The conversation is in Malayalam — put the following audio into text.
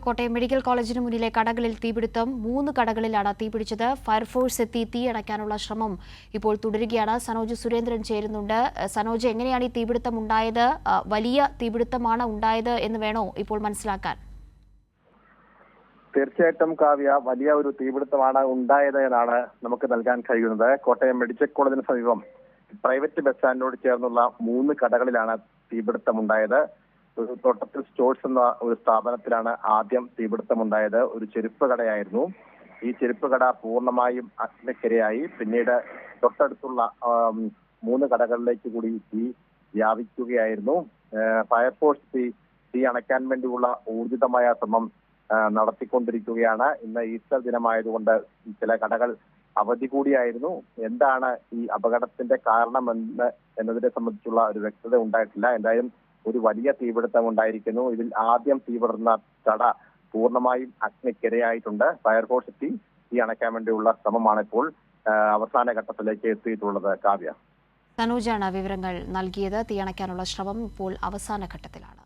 കോട്ടയം മെഡിക്കൽ കോളേജിന് മുന്നിലെ കടകളിൽ തീപിടുത്തം 3 കടകളിലാണ് തീപിടിച്ചത്. ഫയർഫോഴ്സ് എത്തി തീയണയ്ക്കാനുള്ള ശ്രമം ഇപ്പോൾ തുടരുകയാണ്. സനോജ് സുരേന്ദ്രൻ ചേരുന്നുണ്ട്. സനോജ്, എങ്ങനെയാണ് ഈ തീപിടുത്തം ഉണ്ടായത്? വലിയ തീപിടുത്തമാണ് ഉണ്ടായത് എന്ന് വേണോ ഇപ്പോൾ മനസ്സിലാക്കാൻ? തീർച്ചയായിട്ടും കാവ്യ, വലിയ ഒരു തീപിടുത്തമാണ് ഉണ്ടായത് എന്നാണ് നമുക്ക് നൽകാൻ കഴിയുന്നത്. കോട്ടയം മെഡിക്കൽ കോളേജിന് സമീപം പ്രൈവറ്റ് ബസ് സ്റ്റാൻഡിനോട് ചേർന്നുള്ള 3 കടകളിലാണ് തീപിടുത്തമുണ്ടായത്. ഒരു തോട്ടത്തിൽ സ്റ്റോഴ്സ് എന്ന ഒരു സ്ഥാപനത്തിലാണ് ആദ്യം തീപിടുത്തമുണ്ടായത്. ഒരു ചെരുപ്പ് കടയായിരുന്നു. ഈ ചെരുപ്പ് കട പൂർണ്ണമായും അഗ്നിക്കിരയായി. പിന്നീട് തൊട്ടടുത്തുള്ള 3 കടകളിലേക്ക് കൂടി തീ വ്യാപിക്കുകയായിരുന്നു. ഫയർഫോഴ്സ് തീ അണയ്ക്കാൻ വേണ്ടിയുള്ള ഊർജിതമായ ശ്രമം നടത്തിക്കൊണ്ടിരിക്കുകയാണ്. ഇന്ന് ഈസ്റ്റർ ദിനമായതുകൊണ്ട് ചില കടകൾ അവധി കൂടിയായിരുന്നു. എന്താണ് ഈ അപകടത്തിന്റെ കാരണം എന്നതിനെ സംബന്ധിച്ചുള്ള ഒരു വ്യക്തത ഉണ്ടായിട്ടില്ല. എന്തായാലും ഒരു വലിയ തീപിടുത്തം ഉണ്ടായിരിക്കുന്നു. ഇതിൽ ആദ്യം തീപിടുന്ന കട പൂർണ്ണമായും അഗ്നിക്കിരയായിട്ടുണ്ട്. ഫയർഫോഴ്സ് തീ അണയ്ക്കാൻ വേണ്ടിയുള്ള ശ്രമമാണ് ഇപ്പോൾ അവസാന ഘട്ടത്തിലേക്ക് എത്തിയിട്ടുള്ളത്. കാവ്യ, സനോജാണ് വിവരങ്ങൾ നൽകിയത്. തീയണയ്ക്കാനുള്ള ശ്രമം ഇപ്പോൾ അവസാന ഘട്ടത്തിലാണ്.